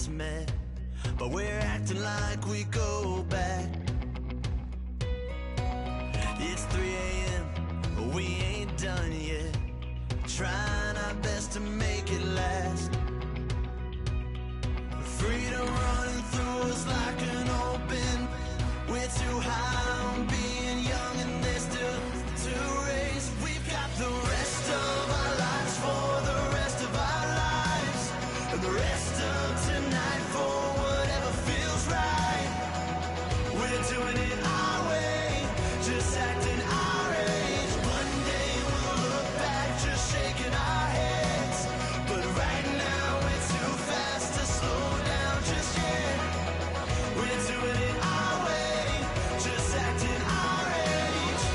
just met, but we're acting like we go back. It's 3 a.m., but we ain't done yet, trying our best to make it last. Freedom running through us like an open. We're too high on being young, and there's still to race. We've got the rest of our lives for the rest of our lives, and the rest of tonight for whatever feels right. We're doing it our way, just acting our age. One day we'll look back, just shaking our heads, but right now we're too fast to slow down just yet. We're doing it our way, just acting our age,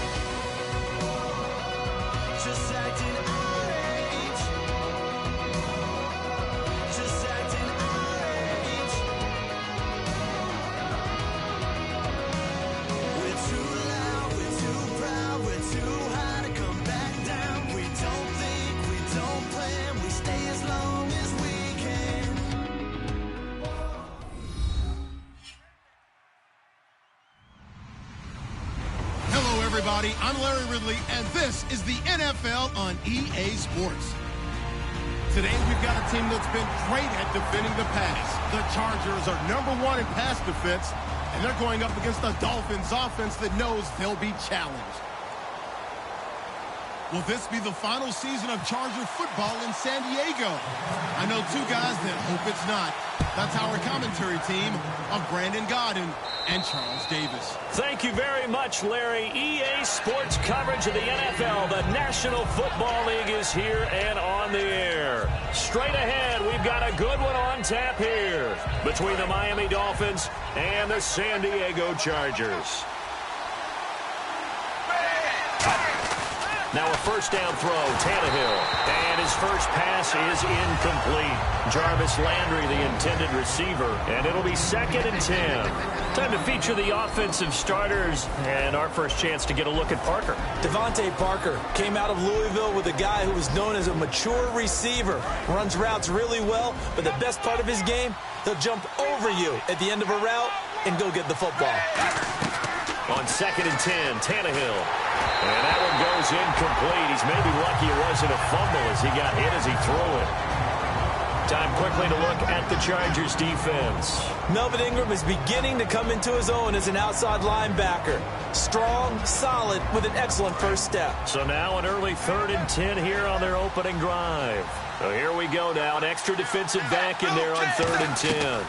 just acting our age, just acting our age. We're too loud, we're too proud, we're too high to come back down. We don't think, we don't plan, we stay as long as we can. Hello, everybody. I'm Larry Ridley, and this is the NFL on EA Sports. Today, we've got a team that's been great at defending the pass. The Chargers are #1 in pass defense, and they're going up against the Dolphins offense that knows they'll be challenged. Will this be the final season of Charger football in San Diego? I know two guys that hope it's not. That's our commentary team of Brandon Godden and Charles Davis. Thank you very much, Larry. EA Sports coverage of the NFL. The National Football League is here and on the air. Straight ahead, we've got a good one on tap here between the Miami Dolphins and the San Diego Chargers. Now a first down throw, Tannehill. And his first pass is incomplete. Jarvis Landry, the intended receiver. And it'll be 2nd and 10. Time to feature the offensive starters. And our first chance to get a look at Parker. Devontae Parker came out of Louisville with a guy who was known as a mature receiver. Runs routes really well, but the best part of his game, he'll jump over you at the end of a route and go get the football. On 2nd and 10, Tannehill. And that one goes incomplete. He's maybe lucky it wasn't a fumble as he got hit as he threw it. Time quickly to look at the Chargers defense. Melvin Ingram is beginning to come into his own as an outside linebacker. Strong, solid, with an excellent first step. So now an early 3rd and 10 here on their opening drive. So here we go now. An extra defensive back in there on 3rd and 10.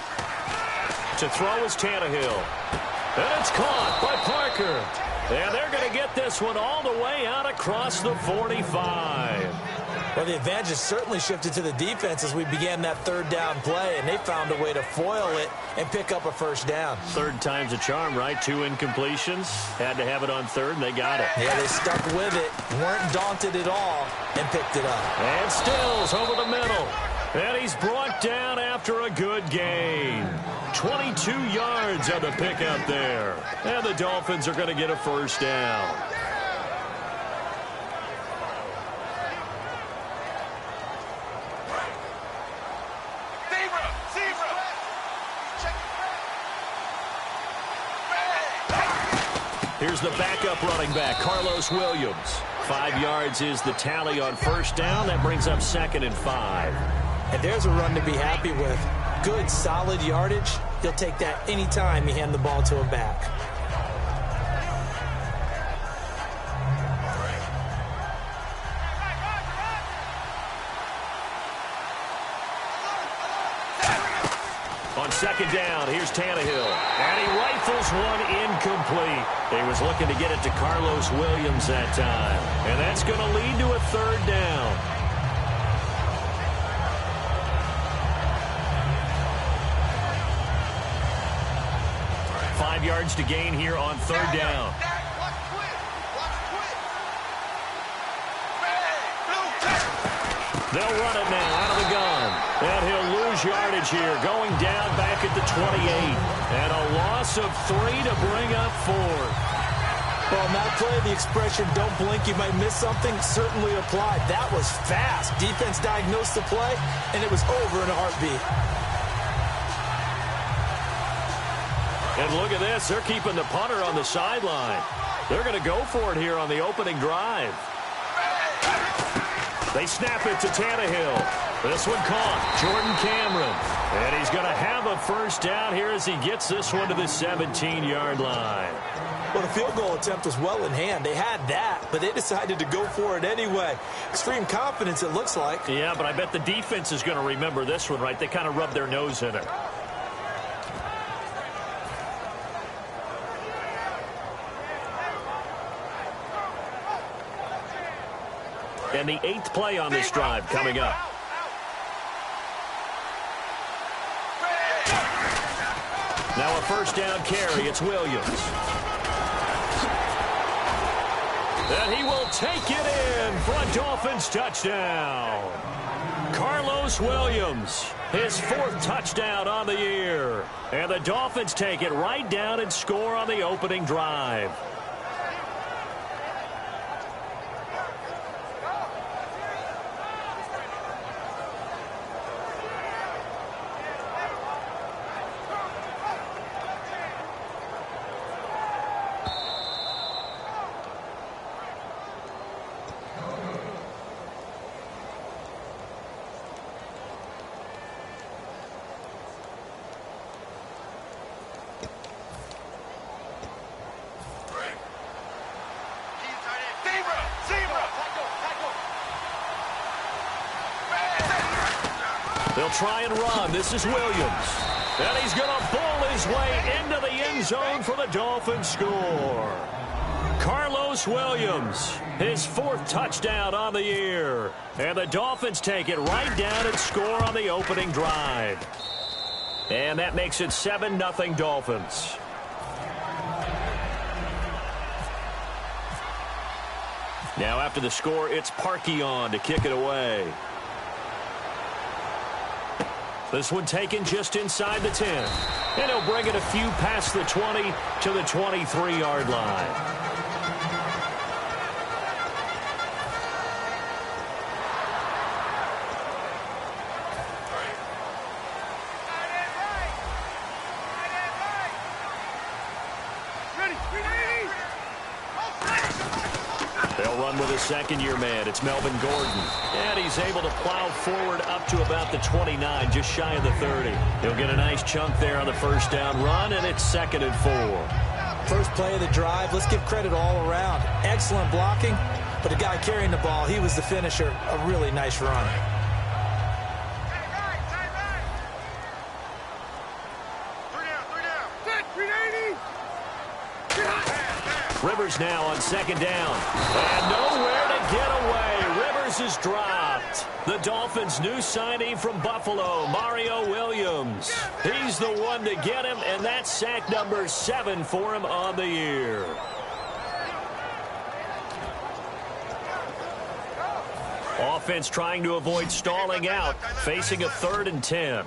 To throw is Tannehill. And it's caught by Parker. And they're going to get this one all the way out across the 45. Well, the advantage has certainly shifted to the defense as we began that 3rd down play, and they found a way to foil it and pick up a first down. 3rd time's a charm, right? 2 incompletions. Had to have it on 3rd, and they got it. Yeah, they stuck with it, weren't daunted at all, and picked it up. And Stills over the middle. And he's brought down after a good gain. 22 yards on the pickup there. And the Dolphins are going to get a first down. Here's the backup running back, Carlos Williams. 5 yards is the tally on first down. That brings up 2nd and 5. And there's a run to be happy with. Good, solid yardage. He'll take that anytime you hand the ball to him back. On 2nd down, here's Tannehill. And he rifles one incomplete. He was looking to get it to Carlos Williams that time. And that's going to lead to a 3rd down. Yards to gain here on 3rd down. They'll run it now out of the gun. And he'll lose yardage here, going down back at the 28. And a loss of 3 to bring up 4th. Well, on that play, the expression, don't blink, you might miss something, certainly applied. That was fast. Defense diagnosed the play, and it was over in a heartbeat. And look at this. They're keeping the punter on the sideline. They're going to go for it here on the opening drive. They snap it to Tannehill. This one caught. Jordan Cameron. And he's going to have a first down here as he gets this one to the 17-yard line. Well, the field goal attempt was well in hand. They had that, but they decided to go for it anyway. Extreme confidence, it looks like. Yeah, but I bet the defense is going to remember this one, right? They kind of rubbed their nose in it. And the 8th play on this drive coming up. Now a first down carry. It's Williams. And he will take it in for a Dolphins touchdown. Carlos Williams, his 4th touchdown on the year. And the Dolphins take it right down and score on the opening drive. They'll try and run. This is Williams. And he's going to bull his way into the end zone for the Dolphins score. Carlos Williams, his 4th touchdown on the year. And the Dolphins take it right down and score on the opening drive. And that makes it 7-0 Dolphins. Now after the score, it's Parkey on to kick it away. This one taken just inside the 10. And he'll bring it a few past the 20 to the 23-yard line. They'll run with a second-year man. It's Melvin Gordon. And he's able to plow forward up to about the 29, just shy of the 30. He'll get a nice chunk there on the first down run, and it's 2nd and 4. First play of the drive, let's give credit all around. Excellent blocking, but the guy carrying the ball, he was the finisher. A really nice run. Rivers now on 2nd down. And nowhere to get away. Rivers is dropped. The Dolphins' new signee from Buffalo, Mario Williams. He's the one to get him, and that's sack number 7 for him on the year. Offense trying to avoid stalling out, facing a 3rd and 10.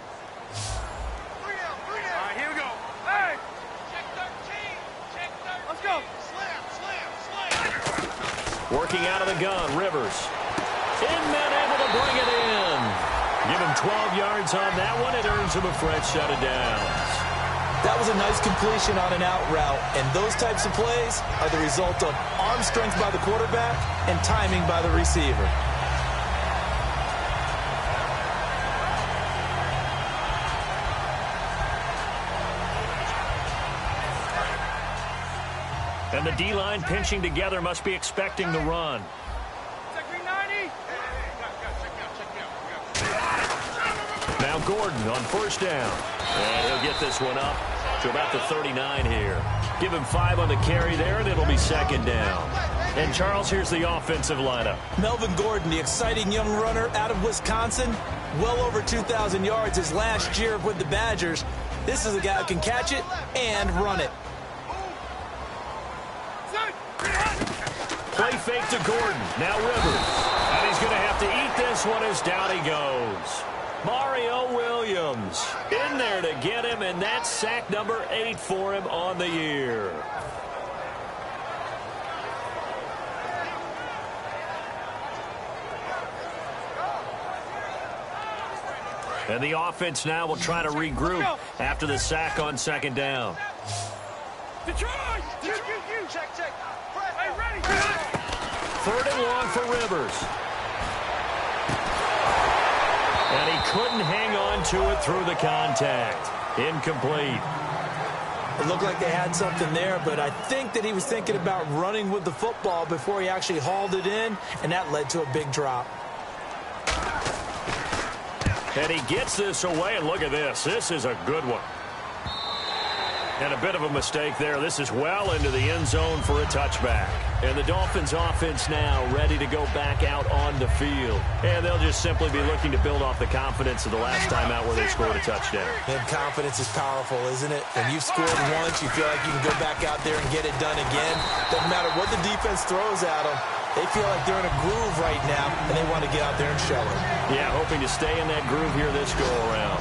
Working out of the gun, Rivers. In-man able to bring it in. Give him 12 yards on that one. It earns him a fresh set of downs. That was a nice completion on an out route, and those types of plays are the result of arm strength by the quarterback and timing by the receiver. And the D-line pinching together must be expecting the run. Now Gordon on first down. And he'll get this one up to about the 39 here. Give him 5 on the carry there, and it'll be 2nd down. And Charles, here's the offensive lineup. Melvin Gordon, the exciting young runner out of Wisconsin. Well over 2,000 yards his last year with the Badgers. This is a guy who can catch it and run it. Play fake to Gordon. Now Rivers. And he's going to have to eat this one as down he goes. Mario Williams in there to get him, and that's sack number 8 for him on the year. And the offense now will try to regroup after the sack on 2nd down. Third and long for Rivers. And he couldn't hang on to it through the contact. Incomplete. It looked like they had something there, but I think that he was thinking about running with the football before he actually hauled it in, and that led to a big drop. And he gets this away, and look at this. This is a good one. And a bit of a mistake there. This is well into the end zone for a touchback. And the Dolphins offense now ready to go back out on the field. And they'll just simply be looking to build off the confidence of the last time out where they scored a touchdown. And confidence is powerful, isn't it? When you've scored once, you feel like you can go back out there and get it done again. Doesn't matter what the defense throws at them. They feel like they're in a groove right now, and they want to get out there and show it. Yeah, hoping to stay in that groove here this go-around.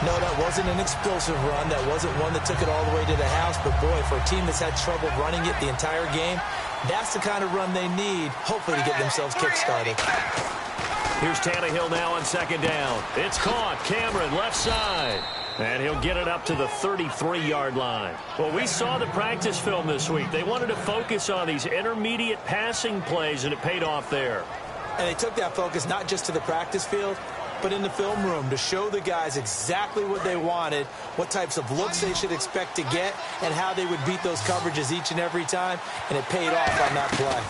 No, that wasn't an explosive run. That wasn't one that took it all the way to the house. But, boy, for a team that's had trouble running it the entire game, that's the kind of run they need, hopefully, to get themselves kick-started. Here's Tannehill now on second down. It's caught. Cameron, left side. And he'll get it up to the 33-yard line. Well, we saw the practice film this week. They wanted to focus on these intermediate passing plays, and it paid off there. And they took that focus not just to the practice field, but in the film room to show the guys exactly what they wanted, what types of looks they should expect to get, and how they would beat those coverages each and every time, and it paid off on that play.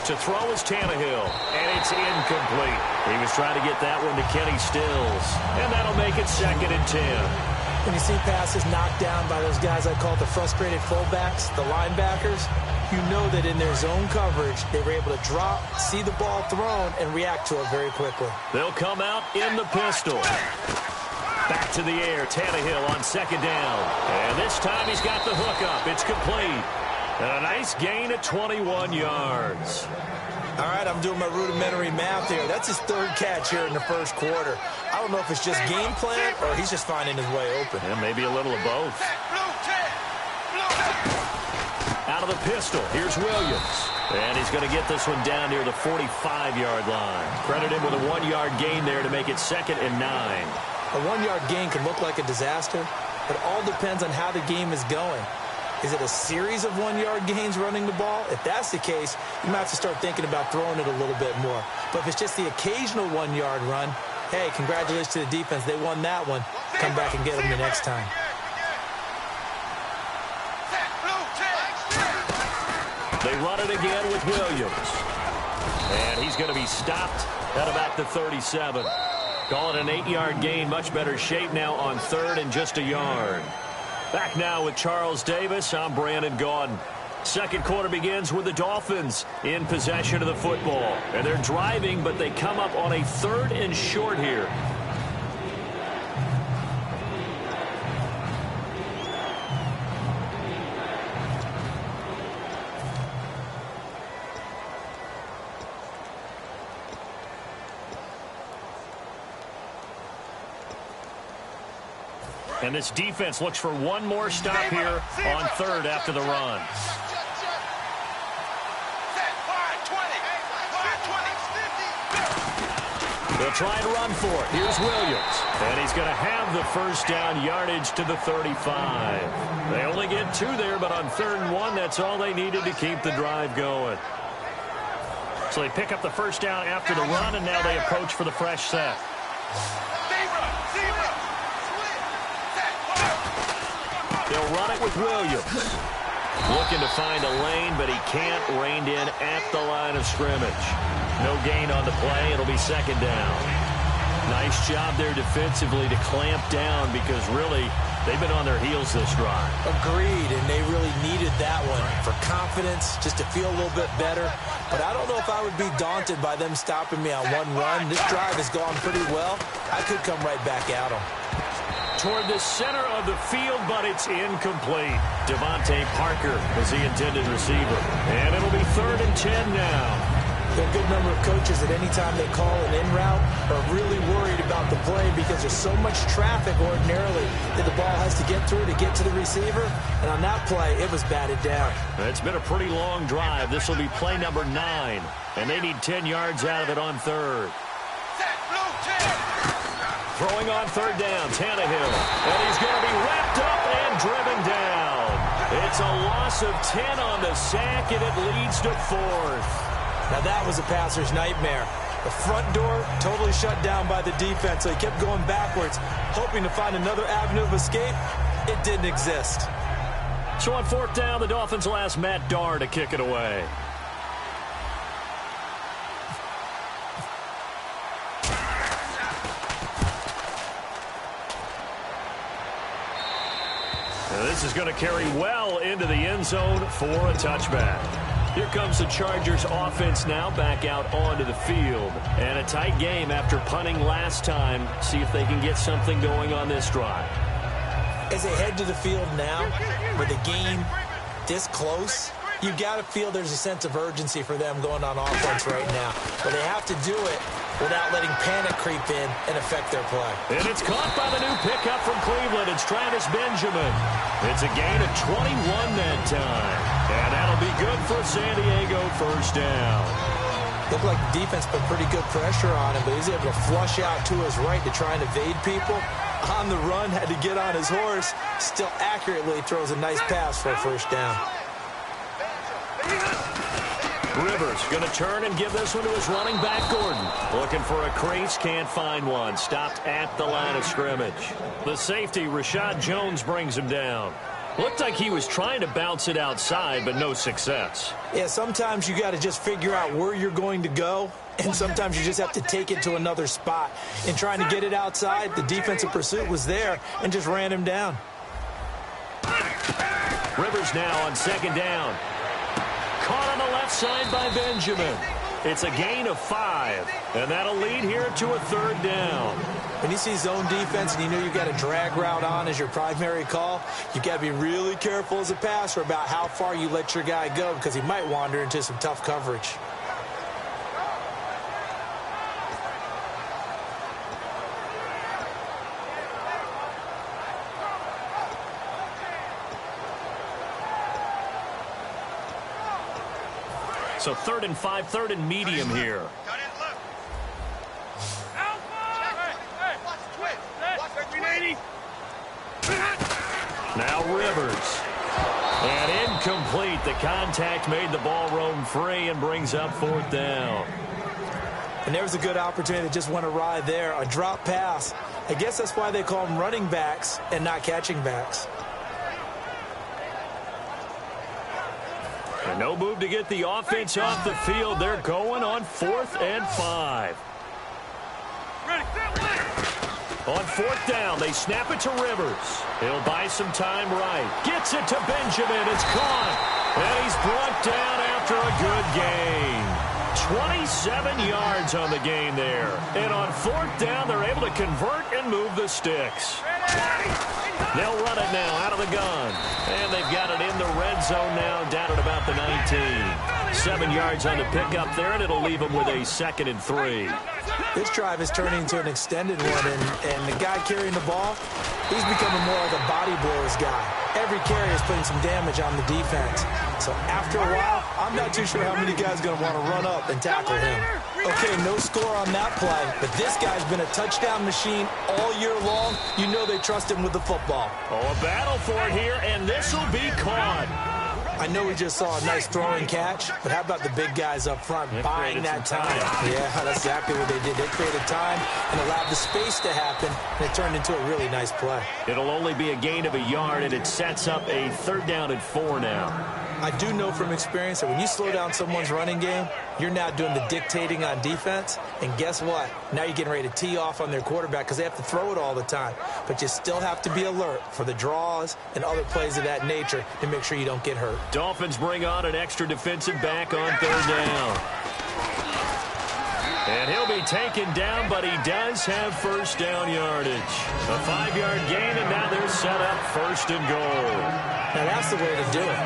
To throw is Tannehill, and it's incomplete. He was trying to get that one to Kenny Stills, and that'll make it 2nd and 10. When you see passes knocked down by those guys I call the frustrated fullbacks, the linebackers, you know that in their zone coverage, they were able to drop, see the ball thrown, and react to it very quickly. They'll come out in the pistol. Back to the air, Tannehill on second down. And this time he's got the hook up. It's complete. And a nice gain at 21 yards. All right, I'm doing my rudimentary math here. That's his third catch here in the first quarter. I don't know if it's just game plan or he's just finding his way open. Yeah, maybe a little of both. Out of the pistol, here's Williams. And he's going to get this one down near the 45-yard line. Credit him with a 1-yard gain there to make it 2nd and 9. A 1-yard gain can look like a disaster, but it all depends on how the game is going. Is it a series of 1-yard gains running the ball? If that's the case, you might have to start thinking about throwing it a little bit more. But if it's just the occasional 1-yard run, hey, congratulations to the defense. They won that one. Come back and get them the next time. They run it again with Williams. And he's going to be stopped at about the 37. Call it an 8-yard gain. Much better shape now on 3rd and just a yard. Back now with Charles Davis. I'm Brandon Gaudin. Second quarter begins with the Dolphins in possession of the football. And they're driving, but they come up on a 3rd and short here. And this defense looks for one more stop here on 3rd after the run. They'll try and run for it. Here's Williams. And he's going to have the first down yardage to the 35. They only get 2 there, but on 3rd and 1, that's all they needed to keep the drive going. So they pick up the first down after the run, and now they approach for the fresh set. They'll run it with Williams. Looking to find a lane, but he can't. Reined in at the line of scrimmage. No gain on the play. It'll be 2nd down. Nice job there defensively to clamp down because really they've been on their heels this drive. Agreed, and they really needed that one for confidence, just to feel a little bit better. But I don't know if I would be daunted by them stopping me on one run. This drive has gone pretty well. I could come right back at them. Toward the center of the field, but it's incomplete. Devontae Parker is the intended receiver. And it'll be 3rd and 10 now. There are a good number of coaches that any time they call an in route are really worried about the play because there's so much traffic ordinarily that the ball has to get through to get to the receiver. And on that play, it was batted down. It's been a pretty long drive. This will be play number 9. And they need 10 yards out of it on 3rd. Throwing on 3rd down, Tannehill. And he's going to be wrapped up and driven down. It's a loss of 10 on the sack, and it leads to 4th. Now that was a passer's nightmare. The front door totally shut down by the defense, so he kept going backwards, hoping to find another avenue of escape. It didn't exist. So on 4th down, the Dolphins will ask Matt Darr to kick it away. Now this is going to carry well into the end zone for a touchback. Here comes the Chargers offense now back out onto the field. And a tight game after punting last time. See if they can get something going on this drive. As they head to the field now, with the game this close, you've got to feel there's a sense of urgency for them going on offense right now. But they have to do it without letting panic creep in and affect their play. And it's caught by the new pickup from Cleveland. It's Travis Benjamin. It's a gain of 21 that time. And that'll be good for San Diego, first down. Looked like the defense put pretty good pressure on him, but he's able to flush out to his right to try and evade people. On the run, had to get on his horse. Still accurately throws a nice pass for a first down. Rivers going to turn and give this one to his running back, Gordon. Looking for a crease, can't find one. Stopped at the line of scrimmage. The safety, Rashad Jones, brings him down. Looked like he was trying to bounce it outside, but no success. Yeah, sometimes you got to just figure out where you're going to go, and sometimes you just have to take it to another spot. In trying to get it outside, the defensive pursuit was there and just ran him down. Rivers now on 2nd down. Caught on the left side by Benjamin. It's a gain of 5, and that'll lead here to a 3rd down. When you see zone defense and you know you've got a drag route on as your primary call, you've got to be really careful as a passer about how far you let your guy go because he might wander into some tough coverage. So 3rd and 5, 3rd and medium here. Now Rivers. And incomplete. The contact made the ball roam free and brings up 4th down. And there was a good opportunity that just went awry there. A drop pass. I guess that's why they call them running backs and not catching backs. And no move to get the offense off the field. They're going on 4th and 5. On 4th down, they snap it to Rivers. He'll buy some time right. Gets it to Benjamin. It's caught. And he's brought down after a good gain. 27 yards on the gain there. And on 4th down, they're able to convert and move the sticks. They'll run it now out of the gun. And they've got it in the red zone now, down at about the 19. 7 yards on the pickup there, and it'll leave them with a 2nd and 3. This drive is turning into an extended one, and the guy carrying the ball, he's becoming more like a body blows guy. Every carry is putting some damage on the defense. So after a while, I'm not too sure how many guys are going to want to run up and tackle him. Okay, no score on that play, but this guy's been a touchdown machine all year long. You know they trust him with the football. Oh, a battle for it here, and this will be caught. I know we just saw a nice throwing catch, but how about the big guys up front buying that time? Yeah, that's exactly what they did. They created time and allowed the space to happen, and it turned into a really nice play. It'll only be a gain of a yard, and it sets up a 3rd down and 4 now. I do know from experience that when you slow down someone's running game, you're now doing the dictating on defense. And guess what? Now you're getting ready to tee off on their quarterback because they have to throw it all the time. But you still have to be alert for the draws and other plays of that nature to make sure you don't get hurt. Dolphins bring on an extra defensive back on 3rd down. And he'll be taken down, but he does have first down yardage. A 5-yard gain, and now they're set up 1st and goal. Now that's the way to do it.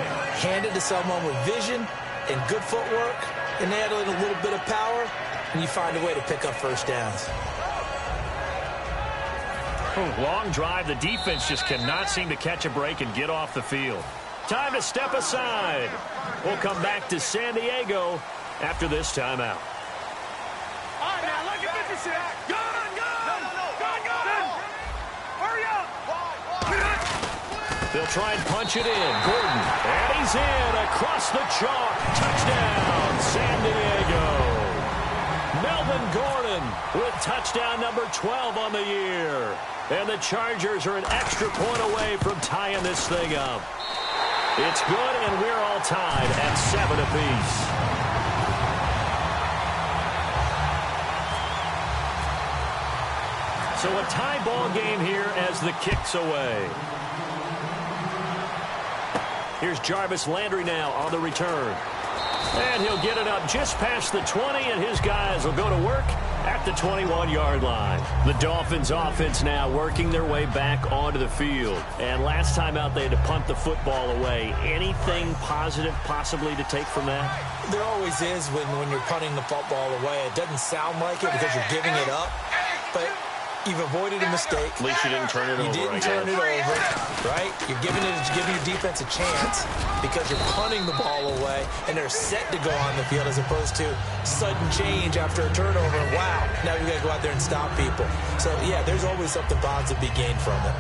Hand it to someone with vision and good footwork, and add in a little bit of power, and you find a way to pick up first downs. Long drive. The defense just cannot seem to catch a break and get off the field. Time to step aside. We'll come back to San Diego after this timeout. All right, now, look at this shit. Gun! Hurry up! They'll try and punch it in. Gordon, and he's in across the chalk. Touchdown, San Diego. Melvin Gordon with touchdown number 12 on the year. And the Chargers are an extra point away from tying this thing up. It's good, and we're all tied at 7 apiece. So a tie ball game here as the kick's away. Here's Jarvis Landry now on the return. And he'll get it up just past the 20, and his guys will go to work at the 21-yard line. The Dolphins offense now working their way back onto the field. And last time out, they had to punt the football away. Anything positive possibly to take from that? There always is when you're punting the football away. It doesn't sound like it because you're giving it up, but you've avoided a mistake. At least you didn't turn it over. You didn't turn it over, right? You're giving your defense a chance because you're punting the ball away, and they're set to go on the field as opposed to sudden change after a turnover. Wow, now we've got to go out there and stop people. So, yeah, there's always something positive to be gained from it.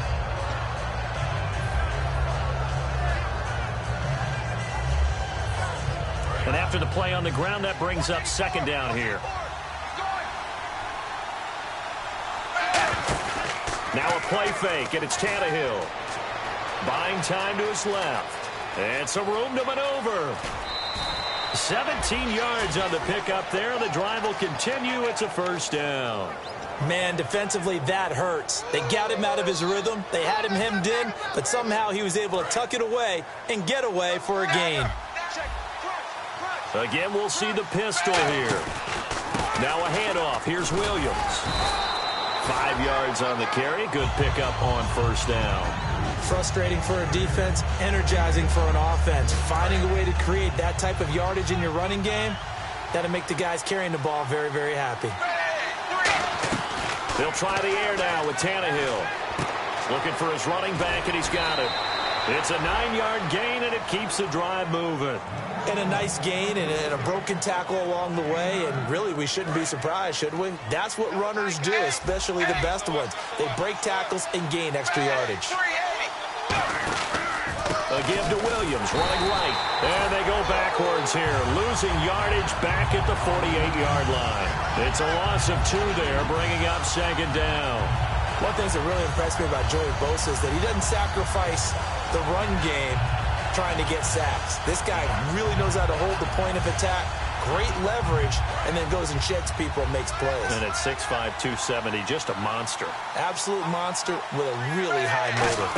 And after the play on the ground, that brings up second down here. Now a play fake, and it's Tannehill. Buying time to his left. And some room to maneuver. 17 yards on the pickup there. The drive will continue. It's a first down. Man, defensively, that hurts. They got him out of his rhythm. They had him hemmed in, but somehow he was able to tuck it away and get away for a gain. Again, we'll see the pistol here. Now a handoff. Here's Williams. 5 yards on the carry. Good pickup on first down. Frustrating for a defense, energizing for an offense. Finding a way to create that type of yardage in your running game, that'll make the guys carrying the ball very, very happy. They'll try the air now with Tannehill. Looking for his running back, and he's got it. It's a 9-yard gain, and it keeps the drive moving. And a nice gain and a broken tackle along the way, and really we shouldn't be surprised, should we? That's what runners do, especially the best ones. They break tackles and gain extra yardage. A give to Williams, running right. And they go backwards here, losing yardage back at the 48-yard line. It's a loss of 2 there, bringing up second down. One thing that really impressed me about Joey Bosa is that he doesn't sacrifice the run game trying to get sacks. This guy really knows how to hold the point of attack, great leverage, and then goes and sheds people and makes plays. And at 6'5", 270, just a monster. Absolute monster with a really high motor.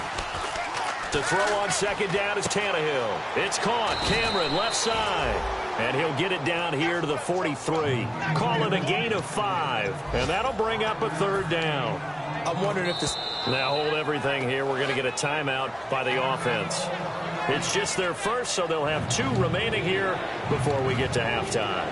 To throw on second down is Tannehill. It's caught. Cameron left side. And he'll get it down here to the 43. Call it a gain of 5. And that'll bring up a third down. I'm wondering if this... Now hold everything here. We're going to get a timeout by the offense. It's just their first, so they'll have 2 remaining here before we get to halftime.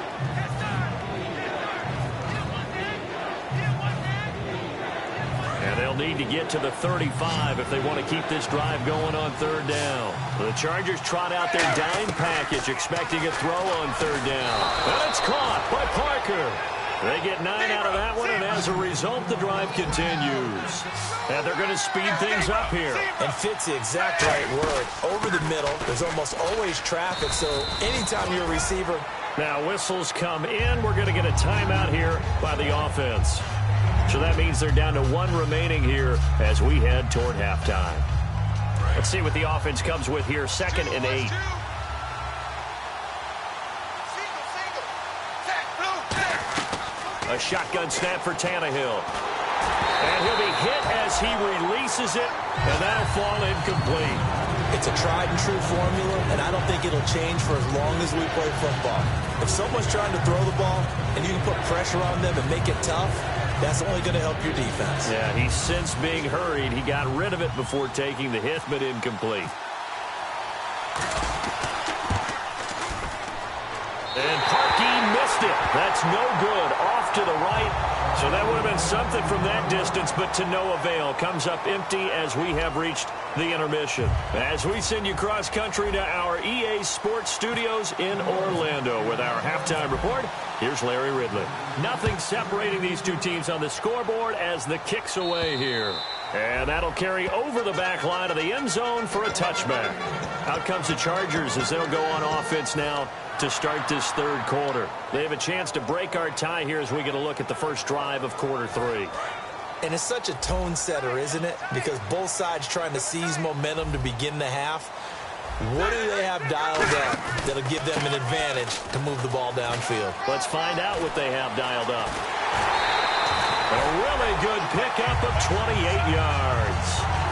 And they'll need to get to the 35 if they want to keep this drive going on third down. The Chargers trot out their dime package, expecting a throw on third down. And it's caught by Parker. They get 9 out of that one, and as a result, the drive continues. And they're going to speed things up here. And fits the exact right word. Over the middle, there's almost always traffic, so anytime you're a receiver. Now whistles come in. We're going to get a timeout here by the offense. So that means they're down to 1 remaining here as we head toward halftime. Let's see what the offense comes with here. 2nd and 8. A shotgun snap for Tannehill. And he'll be hit as he releases it, and that'll fall incomplete. It's a tried and true formula, and I don't think it'll change for as long as we play football. If someone's trying to throw the ball and you can put pressure on them and make it tough, that's only going to help your defense. Yeah, he's since being hurried. He got rid of it before taking the hit, but incomplete. And Parkey missed it. That's no good. Off to the right. So that would have been something from that distance, but to no avail. Comes up empty as we have reached the intermission. As we send you cross-country to our EA Sports Studios in Orlando with our halftime report, here's Larry Ridley. Nothing separating these two teams on the scoreboard as the kick's away here. And that'll carry over the back line of the end zone for a touchback. Out comes the Chargers as they'll go on offense now to start this third quarter. They have a chance to break our tie here as we get a look at the first drive of quarter 3. And it's such a tone setter, isn't it? Because both sides trying to seize momentum to begin the half. What do they have dialed up that'll give them an advantage to move the ball downfield? Let's find out what they have dialed up. A really good pickup of 28 yards.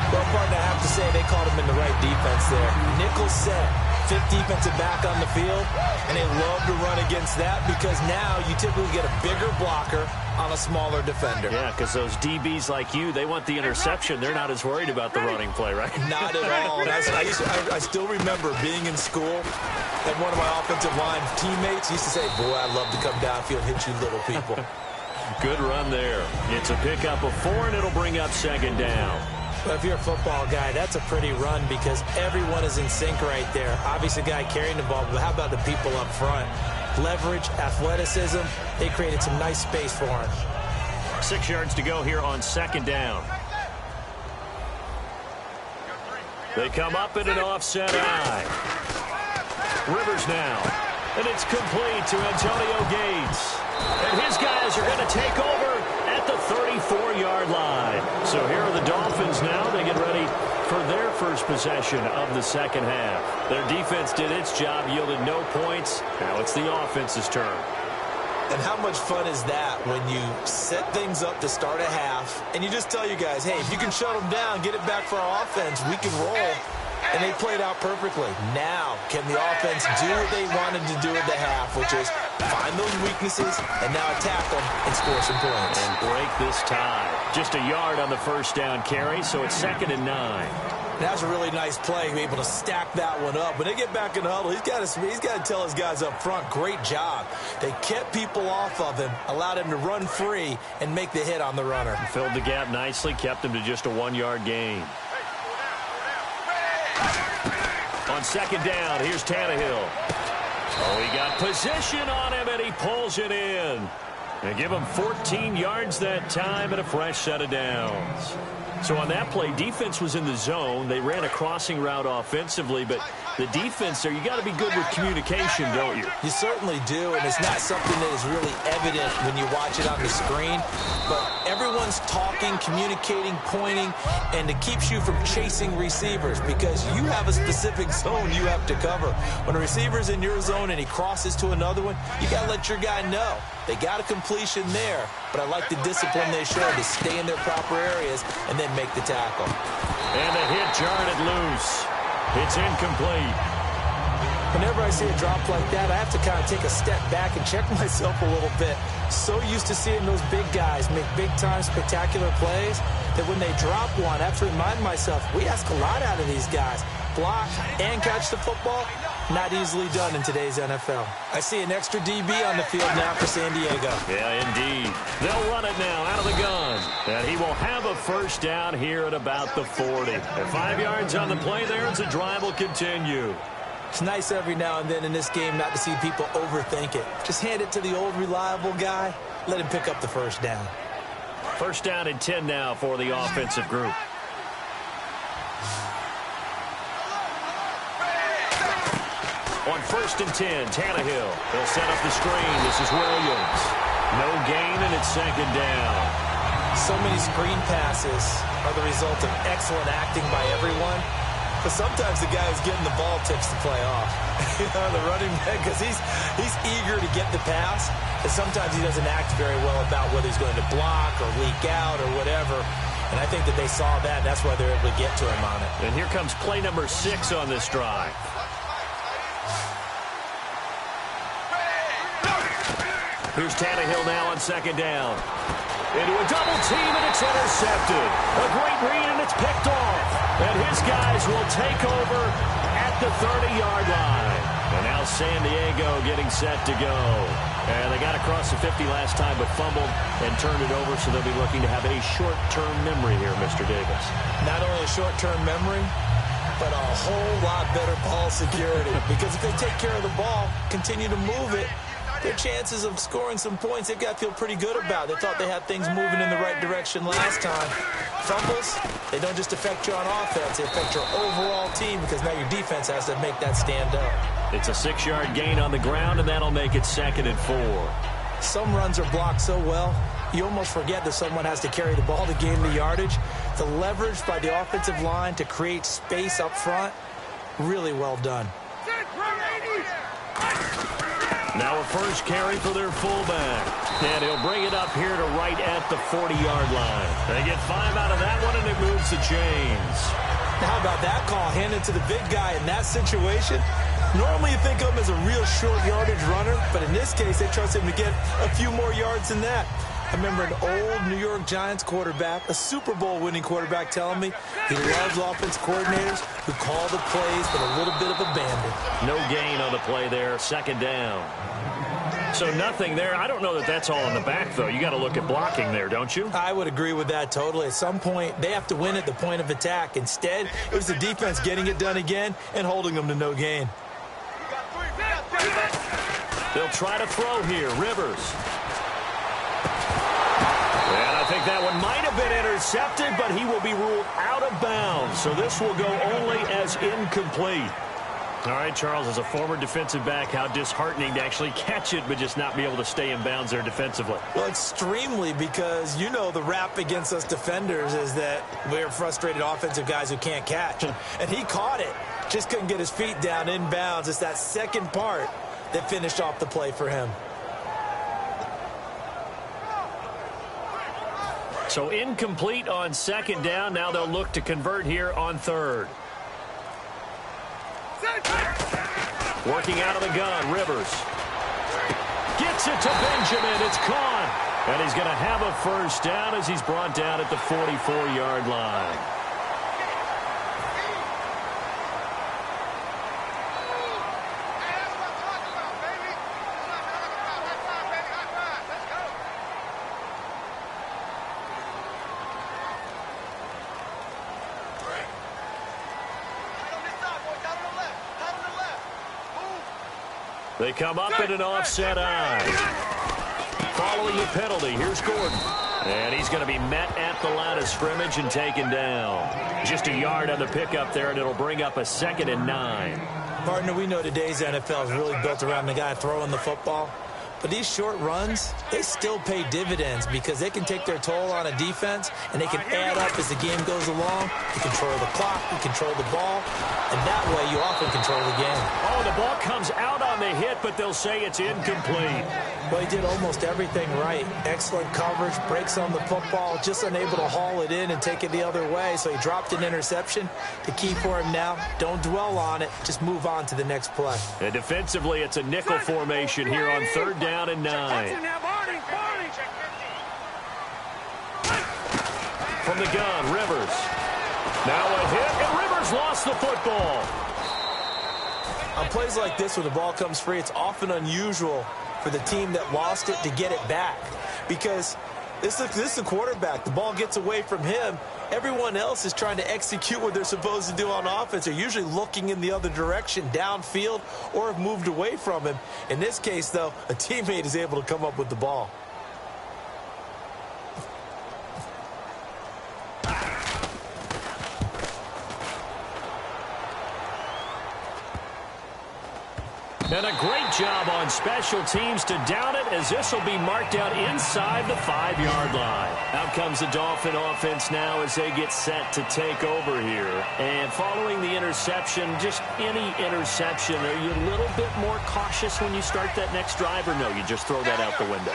Well, partner, I have to say they caught him in the right defense there. Nickel set, 5th defensive back on the field, and they love to run against that because now you typically get a bigger blocker on a smaller defender. Yeah, because those DBs like you, they want the interception. They're not as worried about the running play, right? Not at all. I still remember being in school, and one of my offensive line teammates used to say, boy, I'd love to come downfield and hit you little people. Good run there. It's a pickup of 4, and it'll bring up second down. But if you're a football guy, that's a pretty run because everyone is in sync right there. Obviously, the guy carrying the ball, but how about the people up front? Leverage, athleticism, they created some nice space for him. 6 yards to go here on second down. They come up in an offset eye. Rivers now. And it's complete to Antonio Gates. And his guys are going to take over at the 34-yard line. So here are the Dolphins now. They get ready for their first possession of the second half. Their defense did its job, yielded no points. Now it's the offense's turn. And how much fun is that when you set things up to start a half, and you just tell you guys, hey, if you can shut them down, get it back for our offense, we can roll. And they played out perfectly. Now, can the offense do what they wanted to do at the half, which is find those weaknesses and now attack them and score some points. And break this tie. Just a yard on the first down carry, so it's 2nd and 9. That was a really nice play, able to stack that one up. When they get back in the huddle, he's got to tell his guys up front, great job. They kept people off of him, allowed him to run free and make the hit on the runner. Filled the gap nicely, kept him to just a 1-yard gain. On second down, here's Tannehill. Oh, he got position on him, and he pulls it in. And give him 14 yards that time and a fresh set of downs. So on that play, defense was in the zone. They ran a crossing route offensively, but the defense there, you got to be good with communication, don't you? You certainly do, and it's not something that is really evident when you watch it on the screen. But everyone's talking, communicating, pointing, and it keeps you from chasing receivers because you have a specific zone you have to cover. When a receiver's in your zone and he crosses to another one, you got to let your guy know. They got a completion there, but I like the discipline they showed to stay in their proper areas and then make the tackle. And the hit jarred it loose. It's incomplete. Whenever I see a drop like that, I have to kind of take a step back and check myself a little bit. So used to seeing those big guys make big-time spectacular plays that when they drop one, I have to remind myself, we ask a lot out of these guys. Block and catch the football, not easily done in today's NFL. I see an extra DB on the field now for San Diego. Yeah, indeed. They'll run it now out of the gun. And he will have a first down here at about the 40. And 5 yards on the play there as the drive will continue. It's nice every now and then in this game not to see people overthink it. Just hand it to the old reliable guy. Let him pick up the first down. First down and 10 now for the offensive group. On 1st and 10, Tannehill. They'll set up the screen. This is Williams. No gain, and it's 2nd down. So many screen passes are the result of excellent acting by everyone. But sometimes the guy who's getting the ball tips the play off. The running back, because he's eager to get the pass. And sometimes he doesn't act very well about whether he's going to block or leak out or whatever. And I think that they saw that, and that's why they're able to get to him on it. And here comes play number 6 on this drive. Here's Tannehill now on 2nd down. Into a double team, and it's intercepted. A great read, and it's picked off. And his guys will take over at the 30-yard line. And now San Diego getting set to go. And they got across the 50 last time, but fumbled and turned it over, so they'll be looking to have a short-term memory here, Mr. Davis. Not only a short-term memory, but a whole lot better ball security. Because if they take care of the ball, continue to move it, their chances of scoring some points, they've got to feel pretty good about. They thought they had things moving in the right direction last time. Fumbles, they don't just affect you on offense, they affect your overall team because now your defense has to make that stand up. It's a 6-yard gain on the ground, and that'll make it 2nd and 4. Some runs are blocked so well, you almost forget that someone has to carry the ball to gain the yardage. The leverage by the offensive line to create space up front, really well done. Now a first carry for their fullback. And he'll bring it up here to right at the 40-yard line. They get 5 out of that one, and it moves the chains. How about that call? Handed to the big guy in that situation. Normally you think of him as a real short yardage runner, but in this case, they trust him to get a few more yards than that. I remember an old New York Giants quarterback, a Super Bowl winning quarterback, telling me he loves offense coordinators who call the plays with a little bit of abandon. No gain on the play there, 2nd down. So nothing there. I don't know that that's all in the back, though. You got to look at blocking there, don't you? I would agree with that totally. At some point, they have to win at the point of attack. Instead, it was the defense getting it done again and holding them to no gain. They'll try to throw here. Rivers. And I think that one might have been intercepted, but he will be ruled out of bounds. So this will go only as incomplete. All right, Charles, as a former defensive back, how disheartening to actually catch it but just not be able to stay in bounds there defensively. Well, extremely, because you know the rap against us defenders is that we're frustrated offensive guys who can't catch. And he caught it. Just couldn't get his feet down in bounds. It's that second part that finished off the play for him. So incomplete on 2nd down. Now they'll look to convert here on 3rd. Working out of the gun, Rivers. Gets it to Benjamin. It's caught. And he's going to have a first down as he's brought down at the 44-yard line. They come up in an offset eye. Following the penalty, here's Gordon. And he's going to be met at the line of scrimmage and taken down. Just a yard on the pickup there, and it'll bring up a 2nd and 9. Partner, we know today's NFL is really built around the guy throwing the football. But these short runs, they still pay dividends because they can take their toll on a defense, and they can add up as the game goes along. You control the clock, you control the ball, and that way you often control the game. Oh, the ball comes out on the hit, but they'll say it's incomplete. Well, he did almost everything right. Excellent coverage, breaks on the football, just unable to haul it in and take it the other way, so he dropped an interception. The key for him now, don't dwell on it, just move on to the next play. And defensively, it's a nickel formation here on 3rd down and 9. From the gun, Rivers. Now a hit, and Rivers lost the football. On plays like this where the ball comes free, it's often unusual for the team that lost it to get it back. Because this is a quarterback. The ball gets away from him. Everyone else is trying to execute what they're supposed to do on offense. They're usually looking in the other direction, downfield, or have moved away from him. In this case, though, a teammate is able to come up with the ball. And a great job on special teams to down it, as this will be marked out inside the 5-yard line. Out comes the Dolphin offense now as they get set to take over here. And following the interception, just any interception, are you a little bit more cautious when you start that next drive, or no, you just throw that out the window?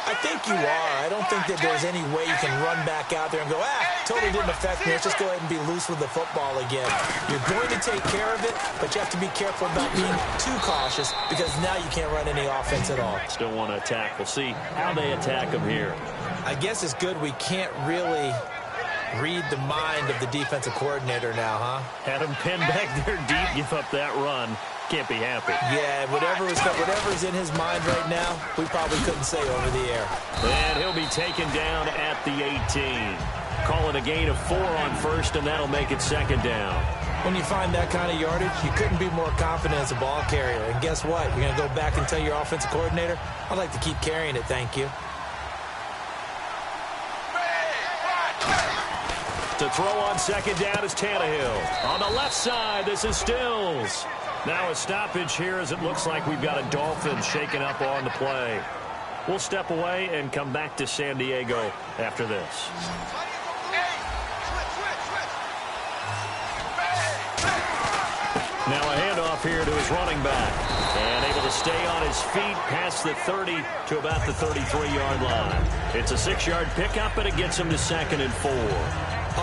I think you are. I don't think that there's any way you can run back out there and go, totally didn't affect me. Let's just go ahead and be loose with the football again. You're going to take care of it, but you have to be careful about being too cautious because now you can't run any offense at all. Still want to attack. We'll see how they attack them here. I guess it's good we can't really read the mind of the defensive coordinator now, huh? Had him pinned back there deep, give up that run. Can't be happy. Yeah, whatever's in his mind right now, we probably couldn't say over the air. And he'll be taken down at the 18. Call it a gain of 4 on 1st, and that'll make it 2nd down. When you find that kind of yardage, you couldn't be more confident as a ball carrier. And guess what? You're going to go back and tell your offensive coordinator, I'd like to keep carrying it, thank you. To throw on second down is Tannehill. On the left side, this is Stills. Now a stoppage here as it looks like we've got a Dolphins shaken up on the play. We'll step away and come back to San Diego after this. Now a handoff here to his running back. And able to stay on his feet past the 30 to about the 33-yard line. It's a 6-yard pickup, and it gets him to 2nd and 4.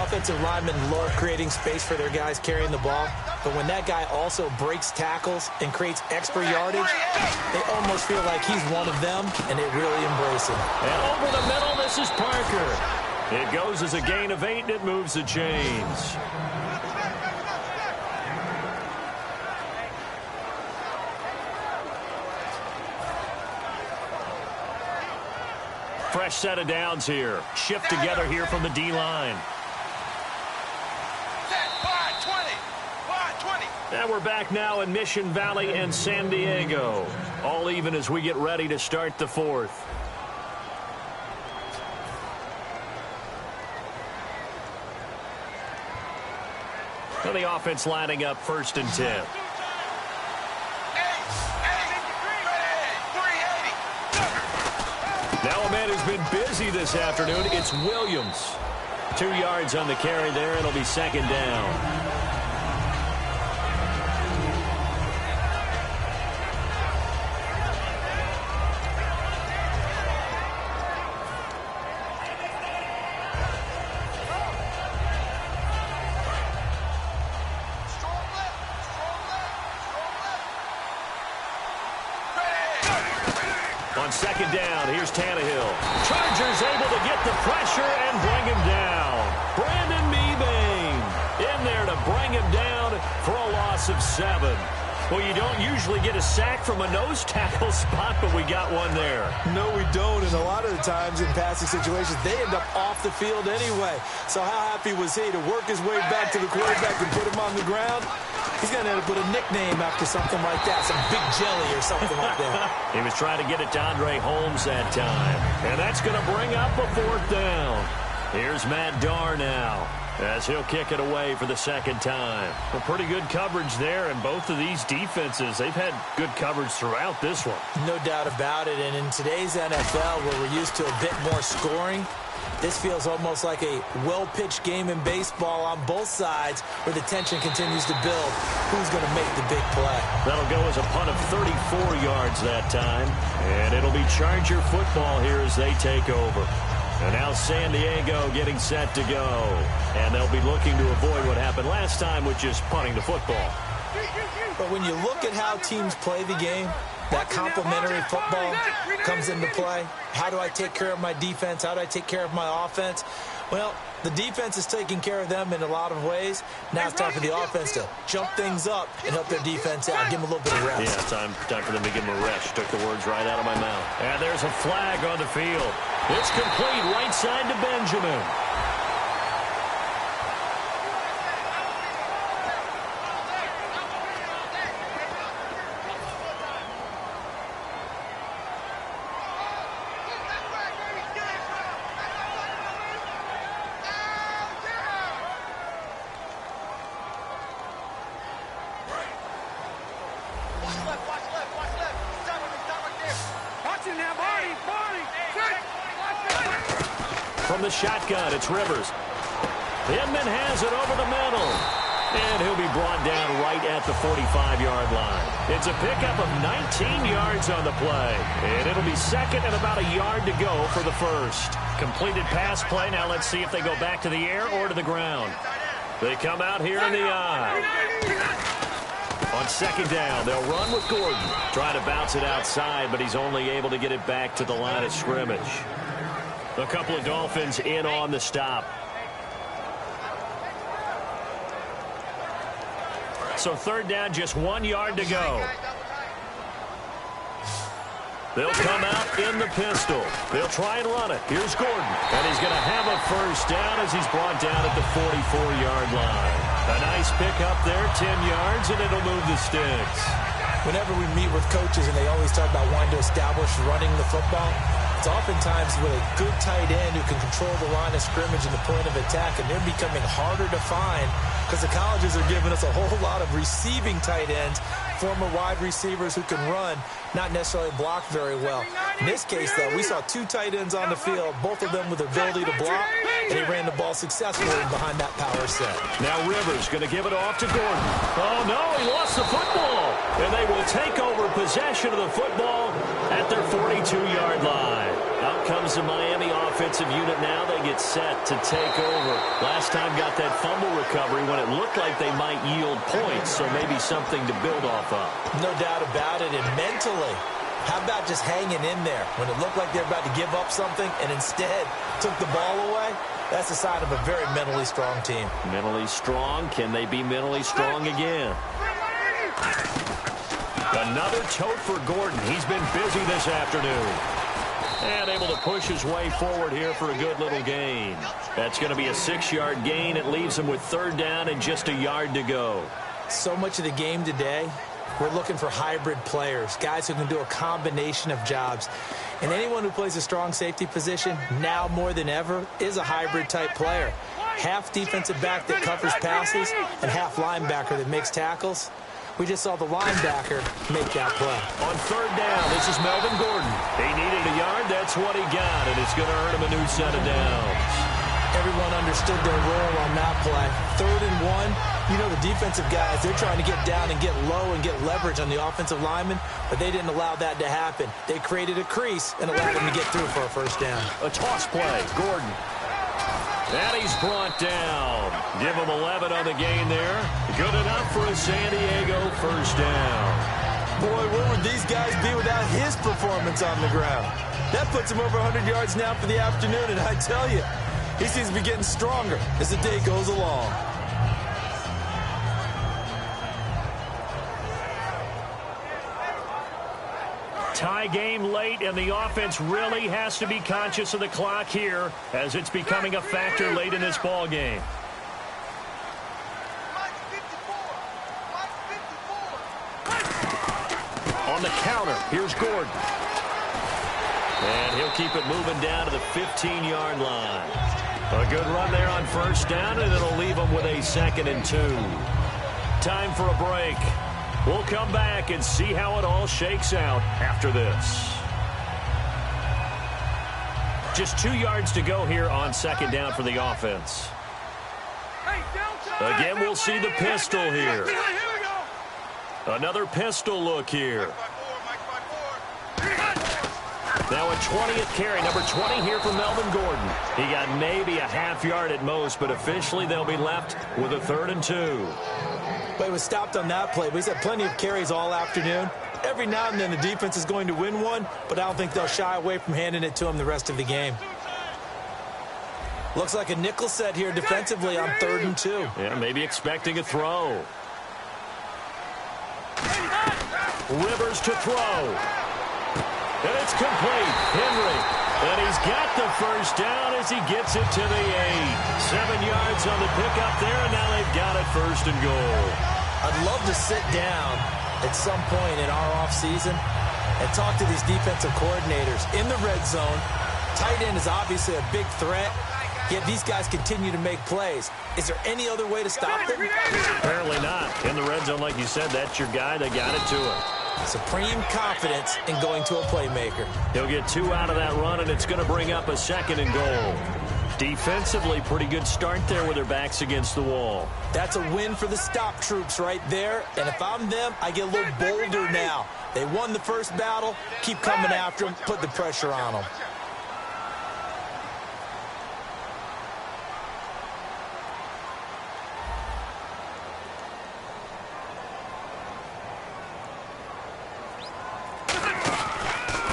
Offensive linemen love creating space for their guys carrying the ball, but when that guy also breaks tackles and creates extra yardage, they almost feel like he's one of them, and they really embrace him. And over the middle, this is Parker. It goes as a gain of 8, and it moves the chains. Fresh set of downs here. Shift together here from the D-line. And we're back now in Mission Valley and San Diego. All even as we get ready to start the 4th. So the offense lining up 1st and 10. Now a man who's been busy this afternoon, it's Williams. 2 yards on the carry there, it'll be 2nd down. On 2nd down, here's Tannehill. Chargers able to get the pressure and bring him down. Brandon Mebane in there to bring him down for a loss of 7. Well, you don't usually get a sack from a nose tackle spot, but we got one there. No, we don't, and a lot of the times in passing situations, they end up off the field anyway. So how happy was he to work his way back to the quarterback and put him on the ground? He's going to end up with a nickname after something like that, some Big Jelly or something like that. He was trying to get it to Andre Holmes that time. And that's going to bring up a 4th down. Here's Matt Darr now as he'll kick it away for the 2nd time. Well, pretty good coverage there, and both of these defenses, they've had good coverage throughout this one. No doubt about it, and in today's NFL where we're used to a bit more scoring, this feels almost like a well-pitched game in baseball on both sides where the tension continues to build. Who's going to make the big play? That'll go as a punt of 34 yards that time. And it'll be Charger football here as they take over. And now San Diego getting set to go. And they'll be looking to avoid what happened last time with just punting the football. But when you look at how teams play the game, that complementary football comes into play. How do I take care of my defense? How do I take care of my offense? Well, the defense is taking care of them in a lot of ways. Now it's time for the offense to jump things up and help their defense out. Give them a little bit of rest. Yeah, time for them to give them a rest. Took the words right out of my mouth. And there's a flag on the field. It's complete right side to Benjamin. From the shotgun, it's Rivers. Inman has it over the middle. And he'll be brought down right at the 45-yard line. It's a pickup of 19 yards on the play. And it'll be 2nd and about a yard to go for the 1st. Completed pass play. Now let's see if they go back to the air or to the ground. They come out here in the eye. On 2nd down, they'll run with Gordon. Trying to bounce it outside, but he's only able to get it back to the line of scrimmage. A couple of Dolphins in on the stop. So 3rd down, just 1 yard to go. They'll come out in the pistol. They'll try and run it. Here's Gordon. And he's going to have a 1st down as he's brought down at the 44-yard line. A nice pick up there, 10 yards, and it'll move the sticks. Whenever we meet with coaches and they always talk about wanting to establish running the football, it's oftentimes with a good tight end who can control the line of scrimmage and the point of attack, and they're becoming harder to find because the colleges are giving us a whole lot of receiving tight ends, former wide receivers who can run, not necessarily block very well. In this case, though, we saw two tight ends on the field, both of them with the ability to block, and he ran the ball successfully behind that power set. Now Rivers going to give it off to Gordon. Oh, no, he lost the football. And they will take over possession of the football at their 42-yard line. Out comes the Miami offensive unit now. They get set to take over. Last time got that fumble recovery when it looked like they might yield points, so maybe something to build off of. No doubt about it. And mentally, how about just hanging in there when it looked like they're about to give up something and instead took the ball away? That's a sign of a very mentally strong team. Mentally strong. Can they be mentally strong again? Another tote for Gordon. He's been busy this afternoon. And able to push his way forward here for a good little gain. That's going to be a 6-yard gain. It leaves him with third down and just a yard to go. So much of the game today, we're looking for hybrid players, guys who can do a combination of jobs. And anyone who plays a strong safety position, now more than ever, is a hybrid-type player. Half defensive back that covers passes and half linebacker that makes tackles. We just saw the linebacker make that play. On third down, this is Melvin Gordon. He needed a yard. That's what he got, and it's going to earn him a new set of downs. Everyone understood their role on that play. 3rd and 1. You know the defensive guys, they're trying to get down and get low and get leverage on the offensive lineman, but they didn't allow that to happen. They created a crease and allowed them to get through for a first down. A toss play, Gordon. And he's brought down. Give him 11 on the gain there. Good enough for a San Diego first down. Boy, where would these guys be without his performance on the ground? That puts him over 100 yards now for the afternoon, and I tell you, he seems to be getting stronger as the day goes along. Tie game late, and the offense really has to be conscious of the clock here as it's becoming a factor late in this ball game. On the counter, here's Gordon. And he'll keep it moving down to the 15-yard line. A good run there on first down, and it'll leave him with a 2nd and 2. Time for a break. We'll come back and see how it all shakes out after this. Just 2 yards to go here on 2nd down for the offense. Again, we'll see the pistol here. Another pistol look here. Now a 20th carry, number 20 here for Melvin Gordon. He got maybe a half yard at most, but officially they'll be left with a 3rd and 2. But he was stopped on that play. But he's had plenty of carries all afternoon. Every now and then the defense is going to win one, but I don't think they'll shy away from handing it to him the rest of the game. Looks like a nickel set here defensively on 3rd and 2. Yeah, maybe expecting a throw. Rivers to throw. And it's complete. Henry. And he's got the first down as he gets it to the 8. 7 yards on the pickup there, and now they've got it 1st and goal. I'd love to sit down at some point in our offseason and talk to these defensive coordinators in the red zone. Tight end is obviously a big threat, yet these guys continue to make plays. Is there any other way to stop them? Apparently not. In the red zone, like you said, that's your guy. They got it to him. Supreme confidence in going to a playmaker. He'll get 2 out of that run, and it's going to bring up a 2nd and goal. Defensively, pretty good start there with their backs against the wall. That's a win for the stop troops right there, and if I'm them, I get a little bolder now. They won the first battle, keep coming after them, put the pressure on them.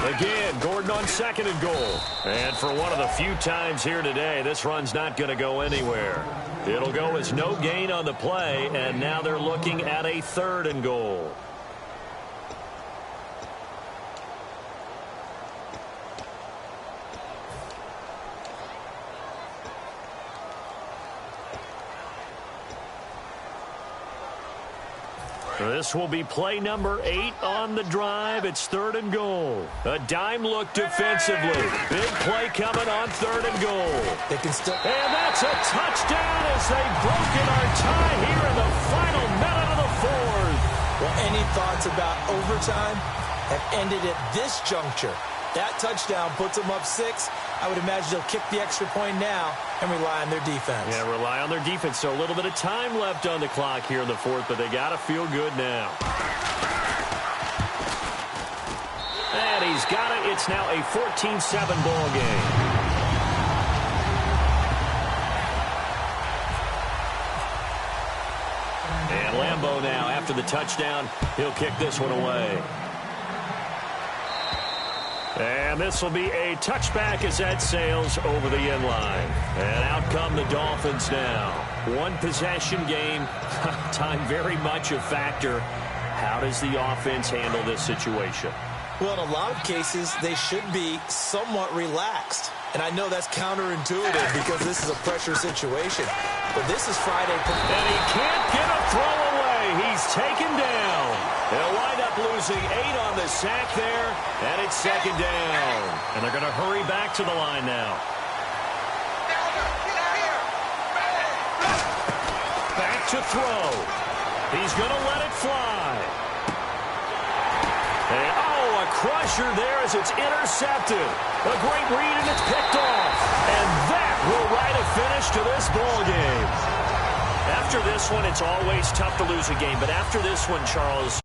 Again, Gordon on 2nd and goal. And for one of the few times here today, this run's not going to go anywhere. It'll go as no gain on the play, and now they're looking at a 3rd and goal. This will be play number 8 on the drive. It's 3rd and goal. A dime look defensively. Big play coming on 3rd and goal. They can still... And that's a touchdown as they've broken our tie here in the final minute of the 4th. Well, any thoughts about overtime have ended at this juncture. That touchdown puts them up 6. I would imagine they'll kick the extra point now and rely on their defense. Yeah, rely on their defense. So a little bit of time left on the clock here in the 4th, but they got to feel good now. And he's got it. It's now a 14-7 ball game. And Lambeau now, after the touchdown, he'll kick this one away. And this will be a touchback as that sails over the end line. And out come the Dolphins now. One possession game. Time very much a factor. How does the offense handle this situation? Well, in a lot of cases, they should be somewhat relaxed. And I know that's counterintuitive because this is a pressure situation. But this is Friday. And he can't get a throw away. He's taken down. They'll wind up losing 8 on the sack there. And it's 2nd down. And they're going to hurry back to the line now. Back to throw. He's going to let it fly. And, a crusher there as it's intercepted. A great read, and it's picked off. And that will write a finish to this ball game. After this one, it's always tough to lose a game. But after this one, Charles,